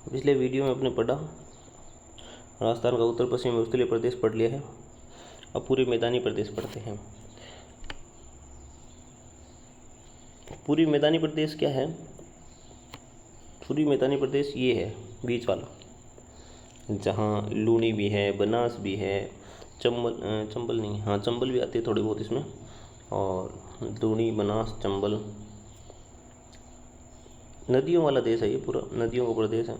पिछले वीडियो में आपने पढ़ा राजस्थान का उत्तर पश्चिम उत्तरी प्रदेश पढ़ लिया है। अब पूरे मैदानी प्रदेश पढ़ते हैं। पूरी मैदानी प्रदेश क्या है? पूरी मैदानी प्रदेश ये है बीच वाला, जहाँ लूनी भी है, बनास भी है, चंबल नहीं, हाँ चंबल भी आती है थोड़ी बहुत इसमें, और लूनी, बनास, चंबल, नदियों वाला देश है ये, पूरा नदियों का प्रदेश है।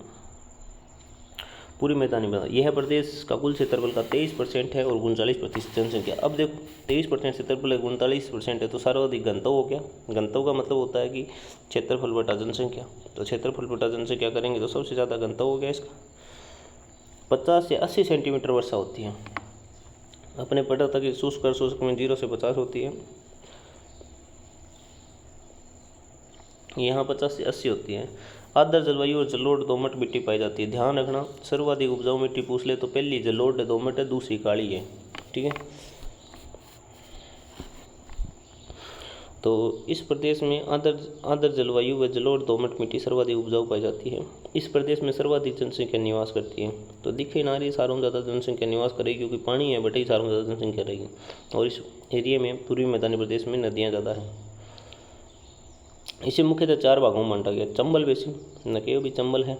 पूरी मैदानी प्रदेश यह प्रदेश का कुल क्षेत्रफल का 23% है और 39% जनसंख्या। अब देखो 23% क्षेत्रफल है, 39% है, तो सर्वाधिक घनत्व हो गया। घनत्व का मतलब होता है कि क्षेत्रफल बटा जनसंख्या, तो क्षेत्रफल बटा जनसंख्या करेंगे तो सबसे ज़्यादा घनत्व हो गया इसका। 50 से 80 सेंटीमीटर वर्षा होती है। अपने पढ़ा था कि शुष्क और शुष्क में 0 से 50 होती है, यहाँ 50 से 80 होती है। आर्द्र जलवायु और जलोढ़ दोमट मिट्टी पाई जाती है। ध्यान रखना, सर्वाधिक उपजाऊ मिट्टी पूछ ले तो पहली जलोढ़ दोमट है, दूसरी काली है, ठीक है। तो इस प्रदेश में आर्द्र जलवायु व जलोढ़ दोमट मिट्टी सर्वाधिक उपजाऊ पाई जाती है। इस प्रदेश में सर्वाधिक जनसंख्या निवास करती है। तो दिखे ना रही सारों में ज़्यादा जनसंख्या निवास करेगी, क्योंकि पानी है बटे सारों में ज़्यादा जनसंख्या रहेगी। और इस एरिया में पूर्वी मैदानी प्रदेश में नदियाँ ज़्यादा हैं। इसे मुख्यतः 4 भागों में बांटा गया। चंबल बेसिन, न केवल भी चंबल है,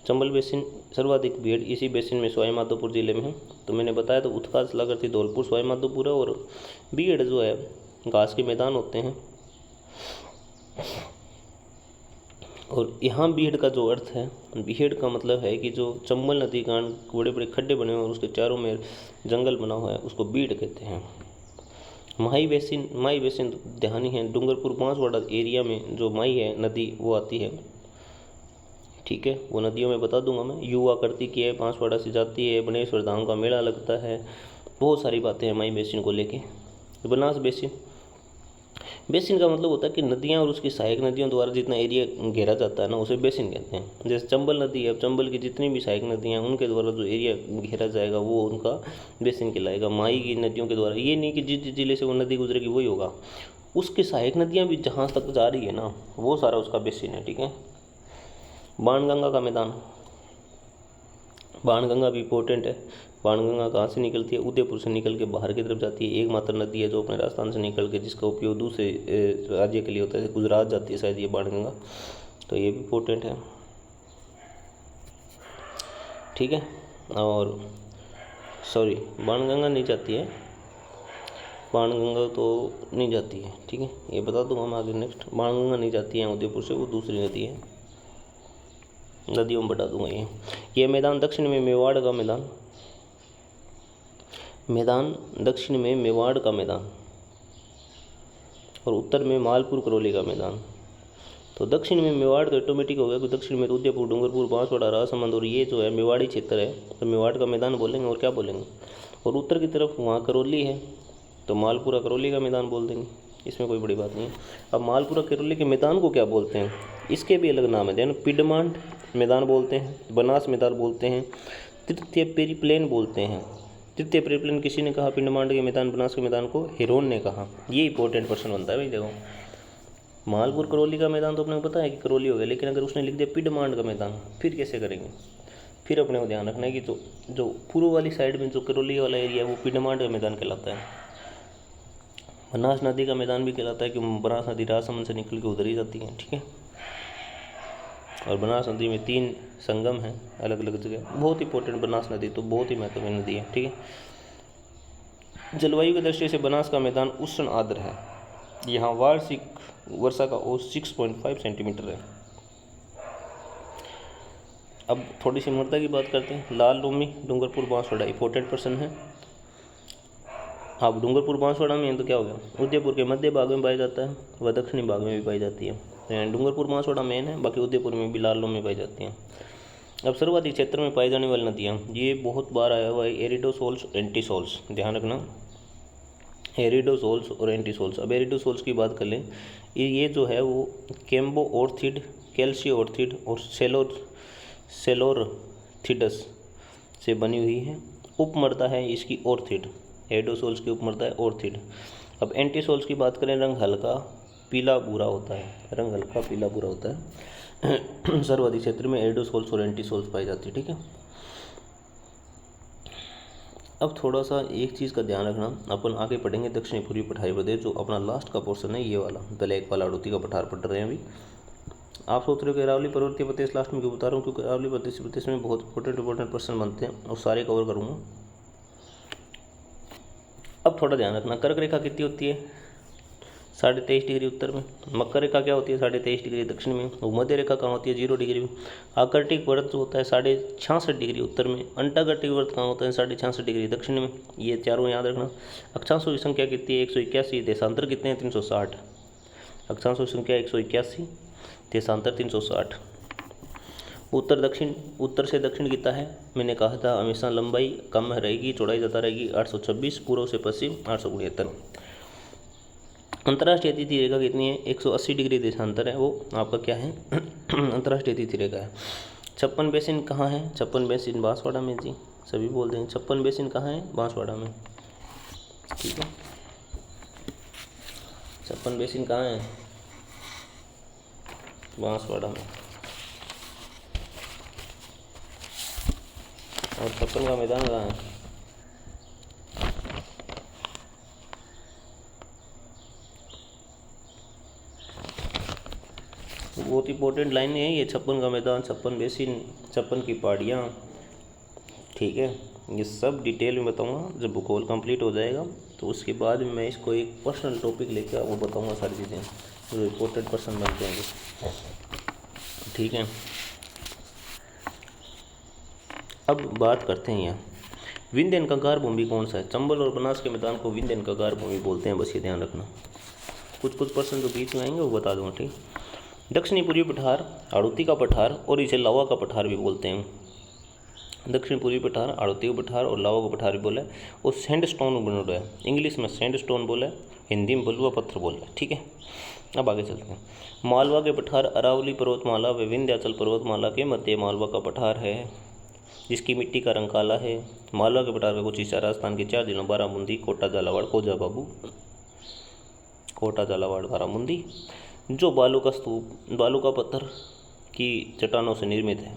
चंबल बेसिन सर्वाधिक भीड़ इसी बेसिन में सवाई माधोपुर जिले में है। तो मैंने बताया तो उत्कर्ष लागरती धौलपुर सवाई माधोपुर है, और भीड़ जो है घास के मैदान होते हैं। और यहाँ भीड़ का जो अर्थ है, भीड़ का मतलब है कि जो चंबल नदी का बड़े बड़े खड्डे बने हुए हैं और उसके चारों में जंगल बना हुआ है, उसको भीड़ कहते हैं। माही बेसिन ध्यान ही है, डूंगरपुर बांसवाड़ा एरिया में जो माही है नदी वो आती है, ठीक है। वो नदियों में बता दूंगा मैं। युवा करती की है, बांसवाड़ा से जाती है, बनेश्वर धाम का मेला लगता है, बहुत सारी बातें हैं माही बेसिन को लेके। बनास बेसिन का मतलब होता है कि नदियाँ और उसकी सहायक नदियों द्वारा जितना एरिया घेरा जाता है ना, उसे बेसिन कहते हैं। जैसे चंबल नदी है, चंबल की जितनी भी सहायक नदियाँ हैं उनके द्वारा जो एरिया घेरा जाएगा वो उनका बेसिन कहलाएगा। माही की नदियों के द्वारा, ये नहीं कि जिस जिले से वो नदी गुजरेगी वही होगा, उसकी सहायक नदियाँ भी जहाँ तक जा रही है ना, वो सारा उसका बेसिन है, ठीक है। बाणगंगा का मैदान, बाणगंगा भी इम्पोर्टेंट है। बाणगंगा कहाँ से निकलती है? उदयपुर से निकल के बाहर की तरफ जाती है। एकमात्र नदी है जो अपने राजस्थान से निकल के जिसका उपयोग दूसरे राज्य के लिए होता है, गुजरात जाती है शायद ये बाणगंगा, तो ये भी इम्पोर्टेंट है, ठीक है। और सॉरी, बाणगंगा नहीं जाती है, बाणगंगा तो नहीं जाती है, ठीक है, ये बता दूंगा मैं आगे नेक्स्ट। बाणगंगा नहीं जाती है उदयपुर से, वो दूसरी नदी है, नदियों में बता दूंगा। ये मैदान दक्षिण में मेवाड़ का मैदान दक्षिण में मेवाड़ का मैदान और उत्तर में मालपुर करौली का मैदान। तो दक्षिण में मेवाड़ तो ऑटोमेटिक हो गया, क्योंकि दक्षिण में तो उदयपुर, डूंगरपुर, बांसवाड़ा, राजसमंद और ये जो है मेवाड़ी क्षेत्र है, तो मेवाड़ का मैदान बोलेंगे, और क्या बोलेंगे। और उत्तर की तरफ वहाँ करौली है, तो मालपुरा करौली का मैदान बोल देंगे, इसमें कोई बड़ी बात नहीं है। अब मालपुरा करौली के मैदान को क्या बोलते हैं, इसके भी अलग नाम है। देन पिडमांड मैदान बोलते हैं, बनास मैदान बोलते हैं, तृतीय पेरीप्लेन बोलते हैं। तृतीय पेरीप्लेन किसी ने कहा पिंडमांड के मैदान, बनास के मैदान को हिरोन ने कहा। ये इंपॉर्टेंट क्वेश्चन बनता है भाई। देखो मालपुर करौली का मैदान तो अपने को पता है कि करौली हो गया, लेकिन अगर उसने लिख दिया पिंडमांड का मैदान, फिर कैसे करेंगे? फिर अपने को ध्यान रखना है कि जो पूर्व वाली साइड में जो करौली वाला एरिया है वो पिंडमांड का मैदान कहलाता है। बनास नदी का मैदान भी कहलाता है कि बनास नदी राजसमंद से निकल के उधर ही जाती है, ठीक है। और बनास नदी में 3 संगम हैं अलग अलग जगह, बहुत इंपॉर्टेंट। बनास नदी तो बहुत ही महत्वपूर्ण नदी है, ठीक है। जलवायु की दृष्टि से बनास का मैदान उष्ण आर्द्र है। यहाँ वार्षिक वर्षा का औसत 6.5 सेंटीमीटर है। अब थोड़ी सी मृदा की बात करते हैं। लाल लोमी, डूंगरपुर, बांसवाड़ा इंपॉर्टेंट पर्सन है। अब डूंगरपुर बांसवाड़ा में तो क्या हो गया, उदयपुर के मध्य भाग में पाया जाता है, वह दक्षिणी भाग में भी पाई जाती है। डूंगरपुर बांसवाड़ा मेन है, बाकी उदयपुर में भी लाल लोमी पाई जाती हैं। अब सर्वाधिक क्षेत्र में पाई जाने वाली नदियाँ, ये बहुत बार आया हुआ है, एरिडोसोल्स, एंटीसोल्स, ध्यान रखना, एरिडोसोल्स और एंटीसोल्स। अब एरिडोसोल्स की बात कर लें, ये जो है वो कैम्बो ऑर्थिड, कैल्शियो ऑर्थिड और सेलोरथिडस से बनी हुई है। उपमर्दा है इसकी ऑर्थिड, एरिडोसोल्स की उपमर्दा है ऑर्थिड। अब एंटीसोल्स की बात करें, रंग हल्का पीला भूरा होता है, रंग हल्का पीला भूरा होता है। सर्वाधिक क्षेत्र में एरिडोसोल्स और एंटीसोल्स पाई जाती है। ठीक है, अब थोड़ा सा एक चीज़ का ध्यान रखना, अपन आगे पढ़ेंगे दक्षिणी पूर्वी पठारी प्रदेश, जो अपना लास्ट का पोर्शन है ये वाला दलेक वाला अड़ोती का पठार पढ़ रहे हैं अभी। आप सोच रहे हो कि अरावली पर्वतीय प्रदेश लास्ट में क्यों बता रहा हूँ, क्योंकि अरावली प्रदेश में बहुत इंपॉर्टेंट पर्सन बनते हैं और सारे कवर करूँगा। अब थोड़ा ध्यान रखना, कर्क रेखा कितनी होती है 23.5 डिग्री उत्तर में, मकर रेखा क्या होती है 23.5 डिग्री दक्षिण में, और मध्य रेखा कहाँ होती है 0 डिग्री में। आकर्टिक व्रत जो होता है 66.5 डिग्री उत्तर में, अंटाकर्टिक व्रत कहाँ होता है 66.5 डिग्री दक्षिण में। ये चारों याद रखना। अक्षांशों की संख्या कितनी है 181, देशांतर कितने हैं 360। अक्षांशों की संख्या 181, देशांतर 360। उत्तर दक्षिण, उत्तर से दक्षिण कितना है, मैंने कहा था हमेशा लंबाई कम रहेगी, चौड़ाई ज़्यादा रहेगी 826, पूर्व से पश्चिम 869। अंतर्राष्ट्रीय तिथि रेखा कितनी है 180 डिग्री देशांतर है, वो आपका क्या है अंतर्राष्ट्रीय तिथि रेखा है। 56 बेसिन कहाँ है, 56 बेसिन बांसवाड़ा में जी, सभी बोलते हैं 56 बेसिन कहाँ है बांसवाड़ा में। ठीक है, 56 बेसिन कहाँ है बांसवाड़ा में। और 56 का मैदान कहाँ है, बहुत इंपॉर्टेंट लाइन है ये। 56 का मैदान, 56 बेसिन, 56 की पहाड़ियाँ। ठीक है, ये सब डिटेल में बताऊंगा जब भूगोल कंप्लीट हो जाएगा, तो उसके बाद मैं इसको एक पर्सनल टॉपिक लेकर वो बताऊंगा सारी चीज़ें जो इंपॉर्टेंट पर्सन बनते हैं। ठीक है, अब बात करते हैं यहाँ विंध्य कंकार भूमि कौन सा है। चंबल और बनास के मैदान को विंध्य कंकार भूमि बोलते हैं, बस ये ध्यान रखना। कुछ पर्सन जो बीच में आएंगे वो बता दूँगा। ठीक, दक्षिणी पूर्वी पठार, आड़ूती का पठार और इसे लावा का पठार भी बोलते हैं। दक्षिण पूर्वी पठार, आड़ूती का पठार और लावा का पठार भी बोला है। और सैंडस्टोन बना है, इंग्लिश में सैंडस्टोन बोला है, हिंदी में बलुआ पत्थर बोला है। ठीक है, अब आगे चलते हैं। मालवा के पठार अरावली पर्वतमाला व विंध्याचल पर्वतमाला के मध्य मालवा का पठार है, जिसकी मिट्टी का रंग काला है। मालवा के पठार का कुछ हिस्सा राजस्थान के 4 जिलों बारामुंदी, कोटा, झालावाड़, कोजा बाबू, कोटा, झालावाड़, बारामुंदी, जो बालू का स्तूप, बालू का पत्थर की चट्टानों से निर्मित है।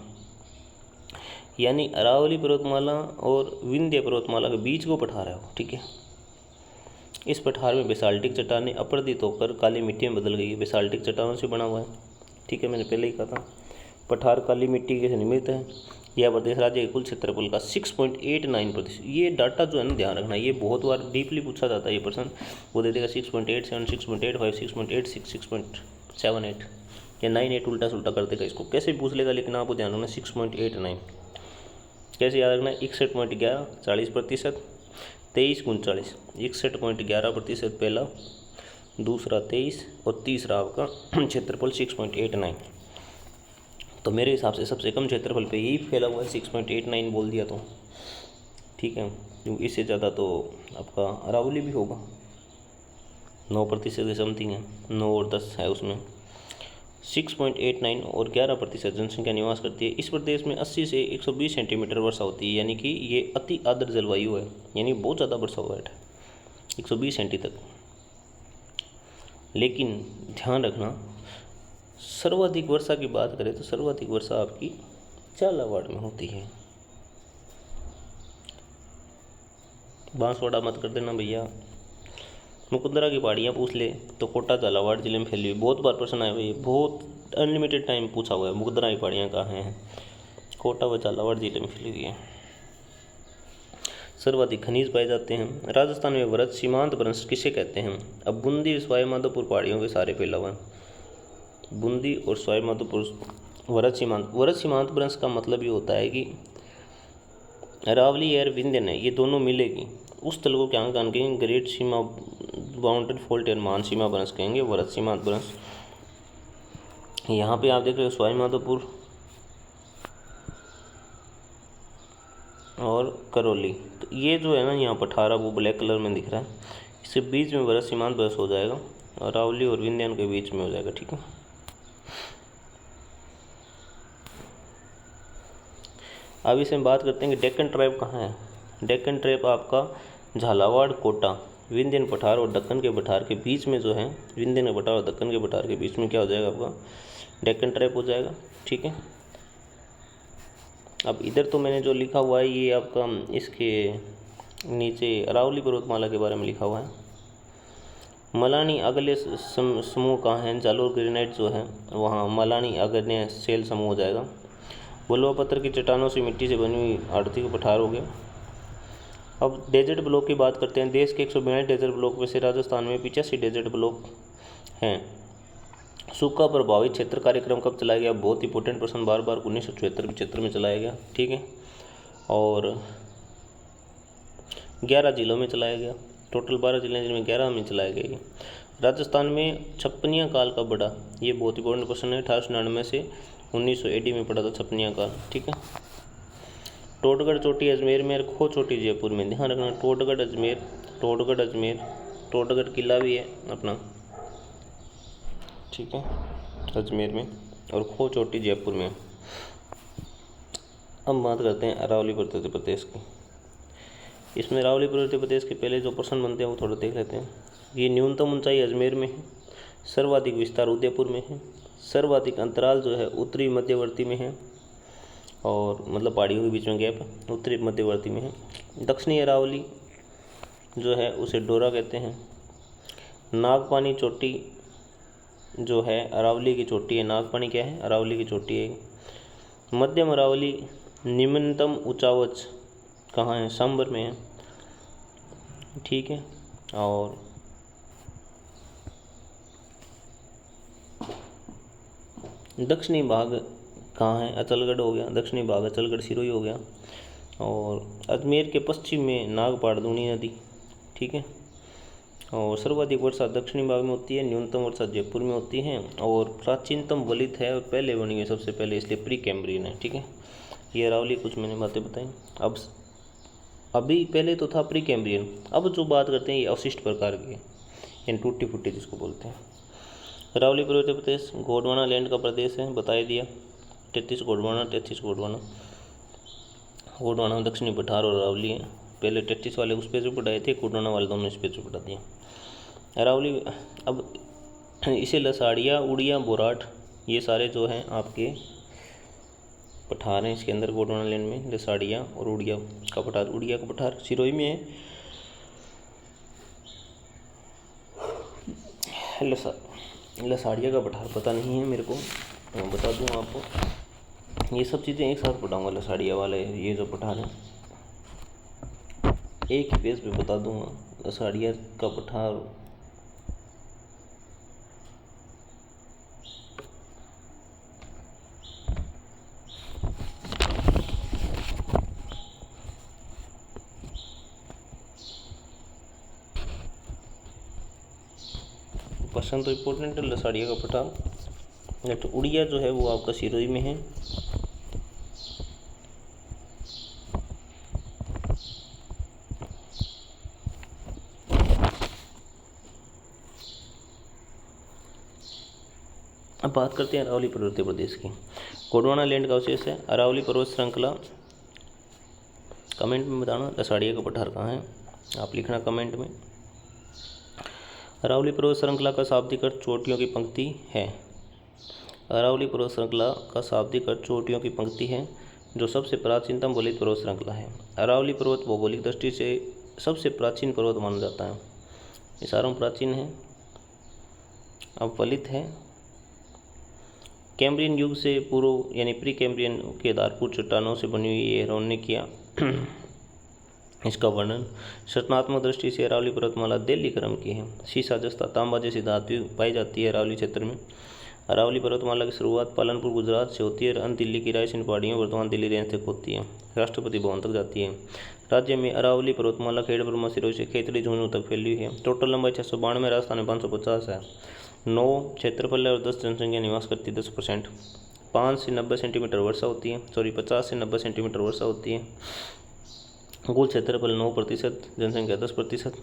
यानी अरावली पर्वतमाला और विंध्य पर्वतमाला के बीच को पठार है वो। ठीक है, इस पठार में बेसाल्टिक चट्टानें अपरदित होकर काली मिट्टी में बदल गई है, बेसाल्टिक चट्टानों से बना हुआ है। ठीक है, मैंने पहले ही कहा था पठार काली मिट्टी के निर्मित है। यह प्रदेश राज्य के कुल क्षेत्रफल का 6.89%। ये डाटा जो है ना ध्यान रखना, ये बहुत बार डीपली पूछा जाता है ये पर्सन, वो दे देगा 6.87, 6.85, 6.86, 6.78 या 98 उल्टा सुल्टा कर देगा, इसको कैसे भी पूछ लेगा। लेकिन आपको ध्यान रखना 6.89 कैसे याद रखना है। 61.11 40%, 23 × 40 61.11% पहला, दूसरा 23 और तीसरा आपका क्षेत्रफल 6.89। तो मेरे हिसाब से सबसे कम क्षेत्रफल पे यही फैला हुआ है, 6.89 बोल दिया तो। ठीक है, क्योंकि इससे ज़्यादा तो आपका अरावली भी होगा, 9% के समथिंग है, 9 और 10 है उसमें। 6.89 और 11% जनसंख्या निवास करती है। इस प्रदेश में 80 से 120 सेंटीमीटर वर्षा होती है, यानी कि ये अति आर्द्र जलवायु है, यानी बहुत ज़्यादा वर्षा हुआ है 120 सेंटी तक। लेकिन ध्यान रखना, सर्वाधिक वर्षा की बात करें तो सर्वाधिक वर्षा आपकी झालावाड़ में होती है। बांसवाड़ा मत कर देना भैया। मुकुंदरा की पहाड़ियाँ पूछ ले तो कोटा झालावाड़ जिले में फैली हुई, बहुत बार प्रश्न आए हुए, बहुत अनलिमिटेड टाइम पूछा हुआ है मुकुंदरा की पहाड़ियाँ कहाँ हैं, कोटा व झालावाड़ जिले में फैली हुई है। सर्वाधिक खनिज पाए जाते हैं। राजस्थान में वृत्त सीमांत वंश किसे कहते हैं। अब बूंदी सवाई माधोपुर पहाड़ियों के सारे फैला हुआ है, बूंदी और सवाई माधोपुर वृत्त सीमांत वंश का मतलब ये होता है कि अरावली और विंध्यन है, ये दोनों मिलेगी उस तल को क्या कहेंगे, ग्रेट सीमा बाउंड्री फॉल्ट या मान सीमा वंश कहेंगे, वृत्त सीमांत वंश। यहाँ पे आप देख रहे हो सवाई माधोपुर और करौली, तो ये जो है ना यहाँ पर 18 वो ब्लैक कलर में दिख रहा है, इसके बीच में वृत्त सीमांत वंश हो जाएगा, अरावली और विंध्यन के बीच में हो जाएगा। ठीक है, अब इसे हम बात करते हैं कि डेक्कन ट्राइब कहाँ है। डेक्कन ट्राइब आपका झालावाड़, कोटा, विंध्यन पठार और दक्कन के पठार के बीच में जो है, विंध्यन के पठार और दक्कन के पठार के बीच में क्या हो जाएगा आपका डेक्कन ट्रैप हो जाएगा। ठीक है, अब इधर तो मैंने जो लिखा हुआ है ये आपका इसके नीचे अरावली पर्वतमाला के बारे में लिखा हुआ है। मलानी अगले समूह कहाँ है, जालोर ग्रेनाइट जो है वहाँ मलानी अग्रण्य सेल समूह हो जाएगा। बलुआ पत्थर की चट्टानों से मिट्टी से बनी हुई आड़ती के पठार हो गए। अब डेजर्ट ब्लॉक की बात करते हैं। देश के 142 डेजर्ट ब्लॉक में से राजस्थान में 85 डेजर्ट ब्लॉक हैं। सूखा प्रभावित क्षेत्र कार्यक्रम कब चलाया गया, बहुत इंपॉर्टेंट प्रश्न, बार बार 1974-75 में चलाया गया। ठीक है, और 11 जिलों में चलाया गया, टोटल 12 जिले जिनमें 11 में चलाया गया। ये राजस्थान में छप्पनिया काल का बढ़ा, ये बहुत इंपॉर्टेंट क्वेश्चन है। 1899 से 1900 AD में पड़ा था छप्पनिया काल। ठीक है, टोडगढ़ चोटी अजमेर में और खो चोटी जयपुर में, ध्यान रखना। टोडगढ़ अजमेर, टोडगढ़ अजमेर, टोडगढ़ किला भी है अपना, ठीक है, अजमेर में, और खो चोटी जयपुर में। अब बात करते हैं अरावली पर्वतीय प्रदेश की। इसमें अरावली पर्वतीय प्रदेश के पहले जो प्रश्न बनते हैं वो थोड़ा देख लेते हैं। ये न्यूनतम ऊंचाई अजमेर में है, सर्वाधिक विस्तार उदयपुर में है, सर्वाधिक अंतराल जो है उत्तरी मध्यवर्ती में है, और मतलब पहाड़ियों के बीच में गैप है, उत्तरी मध्यवर्ती में है। दक्षिणी अरावली जो है उसे डोरा कहते हैं। नागपानी चोटी जो है अरावली की चोटी है। नागपानी क्या है, अरावली की चोटी है। मध्यम अरावली निम्नतम ऊंचावच कहाँ है, सांबर में है। ठीक है, और दक्षिणी भाग कहाँ है, अचलगढ़ हो गया, दक्षिणी भाग अचलगढ़ सिरोही हो गया। और अजमेर के पश्चिम में नागपाड़दूनी नदी। ठीक है, और सर्वाधिक वर्षा दक्षिणी भाग में होती है, न्यूनतम वर्षा जयपुर में होती है, और प्राचीनतम वलित है और पहले बनी हुई सबसे पहले, इसलिए प्री कैम्ब्रियन है। ठीक है, ये अरावली कुछ मैंने बातें बताई। अब अभी पहले तो था प्री कैम्ब्रियन, अब जो बात करते हैं ये अवशिष्ट प्रकार की है, यानी टूटी फूटी जिसको बोलते हैं। अरावली पर्वतीय प्रदेश गोंडवाना लैंड का प्रदेश है, बता दिया। 33 गोंडवाना, 33 गोंडवाना। गोंडवाना दक्षिणी पठार और अरावली है। पहले 33 वाले उस पेज पर पढ़ाए थे, गोंडवाना वाले दोनों इस पेज पर पढ़ा दिया। अरावली, अब इसे लसाड़िया, उड़िया, बोराट, ये सारे जो हैं आपके पठार हैं इसके अंदर। गोंडवाना लैंड में लसाड़िया और उड़िया का पठार, उड़िया का पठार सिरोही में है। लसाड़िया का पठार पता नहीं है मेरे को, मैं बता दूँ आपको। ये सब चीज़ें एक साथ पढ़ाऊँगा, लसाड़िया वाले ये जो पठार है एक ही पेज पे बता दूँगा। लसाड़िया का पठार क्वेश्चन तो इम्पोर्टेंट है। लसाड़िया का पठार, तो उड़िया जो है वो आपका सिरोही में है। अब बात करते हैं अरावली पर्वतीय प्रदेश की। गोंडवाना लैंड का अवशेष है अरावली पर्वत श्रृंखला। कमेंट में बताना लसाड़िया का पठार कहाँ है, आप लिखना कमेंट में। अरावली पर्वत श्रृंखला का शाब्दिक अर्थ चोटियों की पंक्ति है। अरावली पर्वत श्रृंखला का शाब्दिक अर्थ चोटियों की पंक्ति है, जो सबसे प्राचीनतम वलित पर्वत श्रृंखला है। अरावली पर्वत भौगोलिक दृष्टि से सबसे प्राचीन पर्वत माना जाता है। ये सारों प्राचीन है, अब वलित है। कैम्ब्रियन युग से पूर्व यानी प्री कैम्ब्रियन के आधारभूत चट्टानों से बनी हुई ये हेरोन ने किया इसका वर्णन। संरचनात्मक दृष्टि से अरावली पर्वतमाला दिल्ली क्रम की है। शीशा, जस्ता, तांबा जैसी धातु पाई जाती है अरावली क्षेत्र में। अरावली पर्वतमाला की शुरुआत पालनपुर गुजरात से होती है और अंत दिल्ली की रायसेन पहाड़ियों वर्तमान दिल्ली रेंज तक होती है, राष्ट्रपति भवन तक जाती है। राज्य में अरावली पर्वतमाला खेड़ ब्रह्मा सिरोही से खेतड़ी झुंझुनू तक फैली हुई है। टोटल लंबाई 692, राजस्थान में 550 है। 9 क्षेत्रफल और 10 जनसंख्या निवास करती है। 10%। 5 से 90 सेंटीमीटर वर्षा होती है, 50 से 90 सेंटीमीटर वर्षा होती है। कुल क्षेत्रफल 9%, जनसंख्या 10%।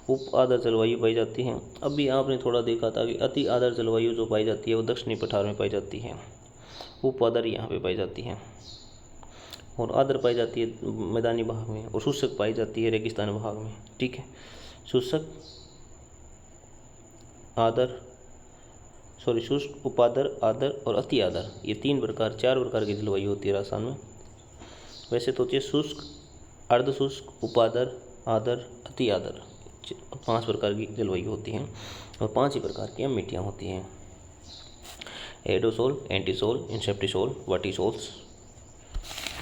उप आर्द्र जलवायु पाई जाती है। अभी आपने थोड़ा देखा था कि अति आर्द्र जलवायु जो पाई जाती है वो दक्षिणी पठार में पाई जाती है, उप आर्द्र यहाँ पे पाई जाती है, और आर्द्र पाई जाती है मैदानी भाग में, और शुष्क पाई जाती है रेगिस्तान भाग में। ठीक है, शुष्क, आर्द्र, शुष्क, उपादर, आदर और अति आदर, ये 4 प्रकार की जलवायु होती है राजस्थान में। वैसे तो होती है शुष्क, अर्धशुष्क, उपादर, आदर, अति आदर, 5 प्रकार की जलवायु होती हैं और 5 ही प्रकार की मिट्टियाँ होती हैं। एडोसोल, एंटीसोल, इंसेप्टिसोल, वर्टिसोल्स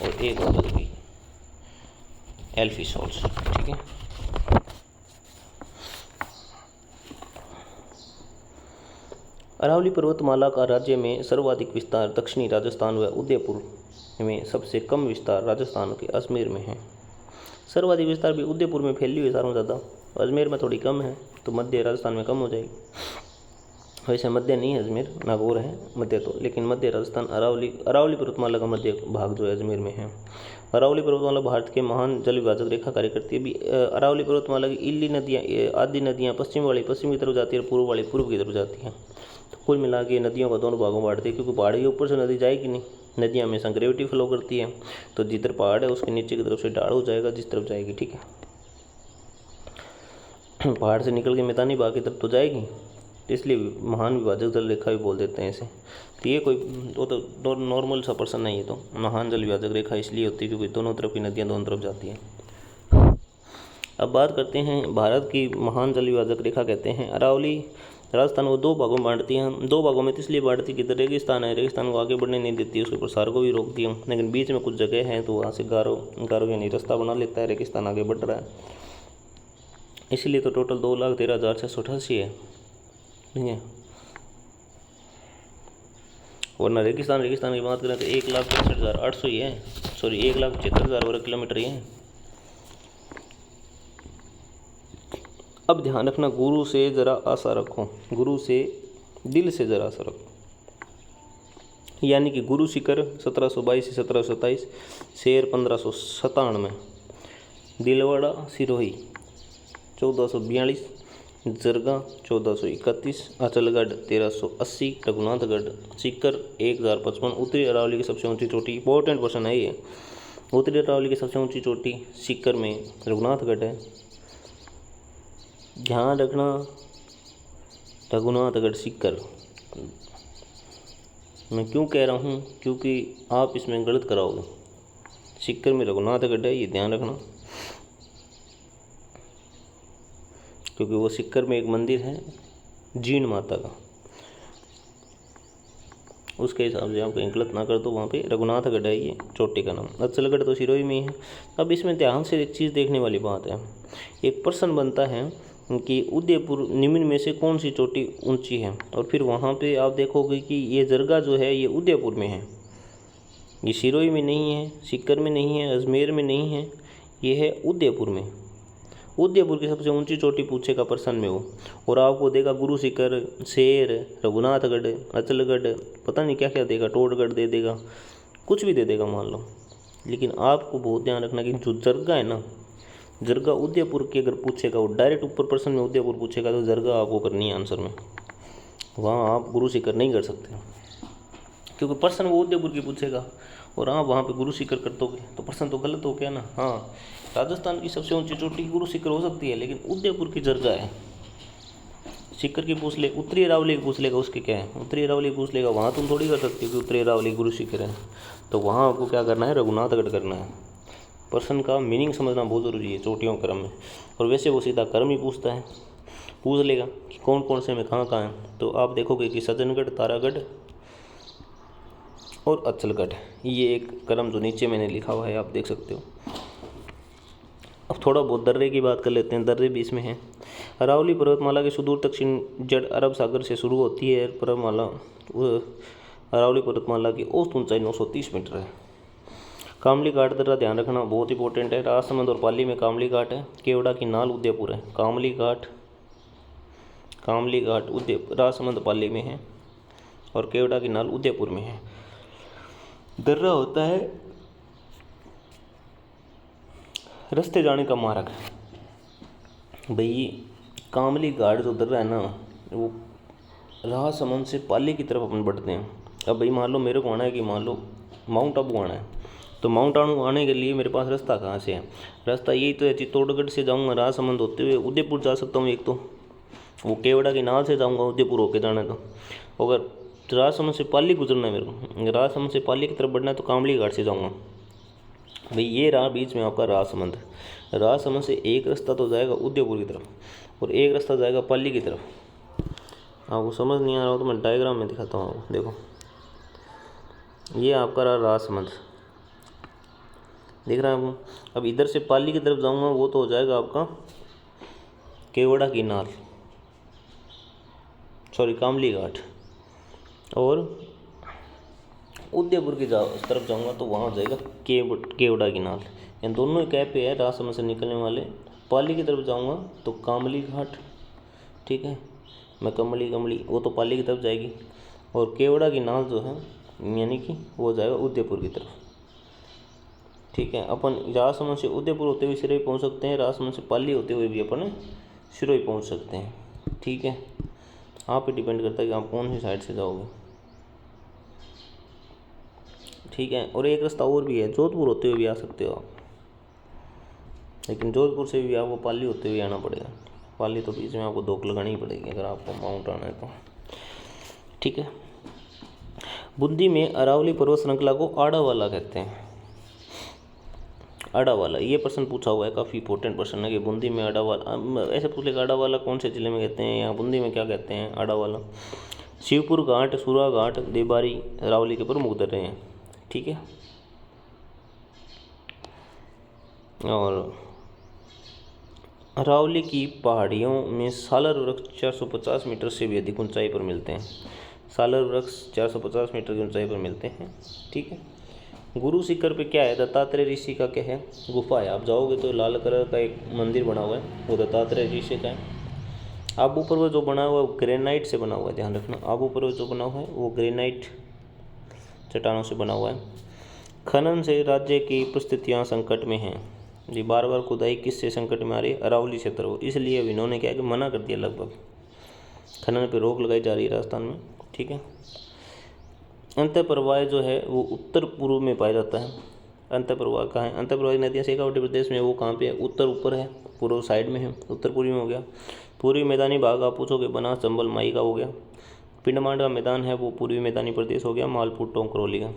और एक और होगी एल्फिसोल्स। ठीक है। अरावली पर्वतमाला का राज्य में सर्वाधिक विस्तार दक्षिणी राजस्थान व उदयपुर में, सबसे कम विस्तार राजस्थान के अजमेर में है। सर्वाधिक विस्तार भी उदयपुर में फैली हुई है सारों ज़्यादा, अजमेर में थोड़ी कम है, तो मध्य राजस्थान में कम हो जाएगी। वैसे मध्य नहीं है अजमेर, नागौर है मध्य तो, लेकिन मध्य राजस्थान अरावली पर्वतमाला का मध्य भाग जो है अजमेर में है। अरावली पर्वतमाला भारत के महान जल विभाजक रेखा कार्य करती है। भी अरावली पर्वतमाला की इल्ली नदियाँ, आदि नदियाँ पश्चिम वाली पश्चिम की तरफ जाती है और पूर्व वाली पूर्व की तरफ जाती हैं। तो कुल मिला के नदियों को दोनों भागों में बांटती है, क्योंकि पहाड़ के ऊपर से नदी जाएगी नहीं, नदी हमेशा ग्रेविटी फ्लो करती है, तो जिधर पहाड़ है उसके नीचे की तरफ से ढाल हो जाएगा जिस तरफ जाएगी। ठीक है, पहाड़ से निकल के मैदानी भाग की तरफ तो जाएगी, तो इसलिए महान विभाजक जल रेखा भी बोल देते हैं इसे। तो ये कोई वो तो नॉर्मल सा पर्सन नहीं है, तो महान जल विभाजक रेखा इसलिए होती है क्योंकि दोनों तरफ की नदियाँ दोनों तरफ जाती हैं। अब बात करते हैं भारत की महान जल विभाजक रेखा कहते हैं। अरावली राजस्थान को 2 भागों में बांटती हैं। 2 भागों में इसलिए बांटती है कि इधर रेगिस्तान है, रेगिस्तान को आगे बढ़ने नहीं देती है, उसके प्रसार को भी रोकती है, लेकिन बीच में कुछ जगह है तो वहाँ से गारो यानी रास्ता बना लेता है, रेगिस्तान आगे बढ़ रहा है, इसलिए तो टोटल 2,13,688 है, ठीक है। वरना रेगिस्तान की बात करें तो 1,63,800 ही है, सॉरी 1,75,000 वर्ग किलोमीटर ही है। अब ध्यान रखना, गुरु से ज़रा आशा रखो, गुरु से दिल से ज़रा आशा रखो। यानी कि गुरु शिखर 1722 से 1727, शेर 1597, दिलवाड़ा सिरोही 1442, जरगा 1431, अचलगढ़ 1380, रघुनाथगढ़ सीकर 1055। उत्तरी अरावली की सबसे ऊंची चोटी, इंपॉर्टेंट क्वेश्चन है ये, उत्तरी अरावली की सबसे ऊंची चोटी सीकर में रघुनाथगढ़ है। ध्यान रखना, रघुनाथगढ़ सीकर मैं क्यों कह रहा हूँ, क्योंकि आप इसमें गलत कराओगे। सीकर में रघुनाथगढ़ है, ये ध्यान रखना, क्योंकि वो सीकर में एक मंदिर है जीण माता का, उसके हिसाब से आप कहीं गलत ना कर दो। वहाँ पे रघुनाथगढ़ है ये चोटी का नाम। अचलगढ़ तो सिरोही में ही है। अब इसमें ध्यान से एक चीज़ देखने वाली बात है, एक प्रश्न बनता है कि उदयपुर निम्न में से कौन सी चोटी ऊंची है, और फिर वहाँ पे आप देखोगे कि ये जरगा जो है ये उदयपुर में है, ये सिरोही में नहीं है, सीकर में नहीं है, अजमेर में नहीं है, ये है उदयपुर में। उदयपुर की सबसे ऊंची चोटी पूछेगा प्रश्न में वो, और आपको देगा गुरु शिखर, शेर, रघुनाथगढ़, अचलगढ़, पता नहीं क्या क्या देगा, टोडगढ़ दे देगा, कुछ भी दे देगा मान लो। लेकिन आपको बहुत ध्यान रखना कि जो जरगा है ना, जरगा उदयपुर की अगर पूछेगा, वो डायरेक्ट ऊपर प्रश्न में उदयपुर पूछेगा तो जरगा आपको करनी है आंसर में, वहाँ आप गुरु शिखर नहीं कर सकते, क्योंकि प्रश्न वो उदयपुर की पूछेगा और आप वहाँ पे गुरु शिखर कर दोगे तो प्रश्न तो गलत हो गया ना। हाँ, राजस्थान की सबसे ऊंची चोटी गुरु शिखर हो सकती है, लेकिन उदयपुर की जरगा है। शिखर की पूछ ले, उत्तरी अरावली की पूछ लेगा, उसके क्या है, उत्तरी अरावली पूछ लेगा, वहाँ तुम थोड़ी कर सकते हो कि उत्तरी अरावली गुरु शिखर है, तो वहाँ आपको क्या करना है, रघुनाथगढ़ करना है। प्रश्न का मीनिंग समझना बहुत ज़रूरी है चोटियों क्रम में। और वैसे वो सीधा क्रम ही पूछता है, पूछ लेगा कि कौन कौन से में कहाँ कहाँ है, तो आप देखोगे कि सज्जनगढ़, तारागढ़ और अचलगढ़, ये एक क्रम जो नीचे मैंने लिखा हुआ है आप देख सकते हो। अब थोड़ा बहुत दर्रे की बात कर लेते हैं, दर्रे भी इसमें हैं। अरावली पर्वतमाला के सुदूर दक्षिण जड़ अरब सागर से शुरू होती है। अरावली पर्वतमाला की औसत ऊंचाई 930 मीटर है। कामली घाट दर्रा ध्यान रखना बहुत इंपॉर्टेंट है। राजसमंद और पाली में कामली घाट है। केवड़ा की नाल उदयपुर है। कामली घाट उदयपुर राजसमंद पाली में है और केवड़ा की नाल उदयपुर में है। दर्रा होता है रास्ते जाने का मार्ग। भाई कामली घाट जो दर्रा है ना, वो राजसमंद से पाली की तरफ अपन बढ़ते हैं। अब भाई मान लो मेरे को आना है कि मान लो माउंट आबू आना है, तो माउंट आबू आने के लिए मेरे पास रास्ता कहाँ से है? रास्ता यही तो है, चित्तौड़गढ़ से जाऊँगा राजसमंद होते हुए उदयपुर जा सकता हूँ। एक तो वो केवड़ा की नाल से जाऊँगा उदयपुर होके जाना, तो अगर राजसमंद से पाली गुजरना है मेरे को, राजसमंद से पाली की तरफ बढ़ना है तो कामली घाट से जाऊँगा भाई। ये रहा बीच में आपका राजसमंद। राजसमंद से एक रास्ता तो जाएगा उदयपुर की तरफ और एक रास्ता जाएगा पाली की तरफ। आपको समझ नहीं आ रहा हो तो मैं डायग्राम में दिखाता हूँ आपको। देखो ये आपका रहा राजसमंद, दिख रहा है आपको। अब इधर से पाली की तरफ जाऊँगा वो तो हो जाएगा आपका केवड़ा की नाल, सॉरी कामली घाट। और उदयपुर की तरफ जाऊँगा तो वहाँ हो जाएगा केवड़ा की नाल। इन दोनों ही कैप पे है राजसमंद से निकलने वाले। पाली की तरफ जाऊँगा तो कामली घाट, ठीक है, मैं कमली वो तो पाली की तरफ जाएगी। और केवड़ा की नाल जो है यानी कि वो जाएगा उदयपुर की तरफ, ठीक है। अपन राजसमंद से उदयपुर होते हुए सिरोही पहुँच सकते हैं, राजसमंद से पाली होते हुए भी अपन सिरोही पहुँच सकते हैं, ठीक है। आप पे डिपेंड करता है कि आप कौन सी साइड से जाओगे, ठीक है। और एक रास्ता और भी है, जोधपुर होते हुए भी आ सकते हो आप, लेकिन जोधपुर से भी आपको पाली होते हुए आना पड़ेगा। पाली तो बीच में आपको धोख लगानी ही पड़ेगी अगर आपको माउंट आना है तो, ठीक है। बूंदी में अरावली पर्वत श्रृंखला को आड़ावाला कहते हैं। आड़ावाला ये प्रश्न पूछा हुआ है, काफ़ी इंपॉर्टेंट प्रश्न है कि बूंदी में आड़ावाला, ऐसे पूछ लेगा आड़ावाला कौन से जिले में कहते हैं या बूंदी में क्या कहते हैं आड़ावाला। शिवपुर घाट, सुरा घाट, देबारी अरावली के प्रमुख दर्रे हैं, ठीक है। और अरावली की पहाड़ियों में सालर वृक्ष 450 मीटर से भी अधिक ऊंचाई पर मिलते हैं। सालर वृक्ष 450 मीटर की ऊंचाई पर मिलते हैं, ठीक है। गुरु शिखर पे क्या है, दत्तात्रेय ऋषि का क्या है, गुफा है। आप जाओगे तो लाल कलर का एक मंदिर बना हुआ है, वो दत्तात्रेय ऋषि का है। आबू पर्वत जो बना हुआ है वो ग्रेनाइट से बना हुआ है, ध्यान रखना। आबू पर्वत जो बना हुआ है वो ग्रेनाइट चट्टानों से बना हुआ है। खनन से राज्य की परिस्थितियाँ संकट में हैं। जी बार बार खुदाई किससे संकट में आ रही है, अरावली क्षेत्र को, इसलिए अब इन्होंने क्या कि मना कर दिया, लगभग खनन पे रोक लगाई जा रही है राजस्थान में, ठीक है। अंतःप्रवाह जो है वो उत्तर पूर्व में पाया जाता है। अंतःप्रवाह कहाँ है, अंतःप्रवाही नदियाँ शेखावटी प्रदेश में, वो कहाँ पे है, उत्तर ऊपर है, पूर्व साइड में है, उत्तर पूर्वी में हो गया। पूर्वी मैदानी भाग आप पूछोगे बनास, चंबल, माई का हो गया। पिंडमांड का मैदान है वो पूर्वी मैदानी प्रदेश हो गया, मालपुर, टोंक, करौली का।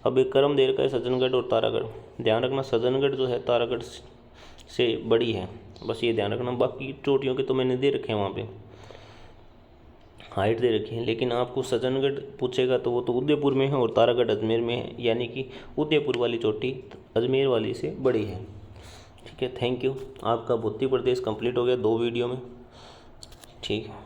अब एक करमदेर का है सज्जनगढ़ और तारागढ़। ध्यान रखना सज्जनगढ़ जो है तारागढ़ से बड़ी है, बस ये ध्यान रखना। बाकी चोटियों के तो मैंने दे रखे हैं, वहाँ पे हाइट दे रखी है, लेकिन आपको सज्जनगढ़ पूछेगा तो वो तो उदयपुर में है और तारागढ़ अजमेर में है, यानी कि उदयपुर वाली चोटी अजमेर वाली से बड़ी है, ठीक है। Thank you. आपका भूतही प्रदेश कंप्लीट हो गया 2 वीडियो में, ठीक है।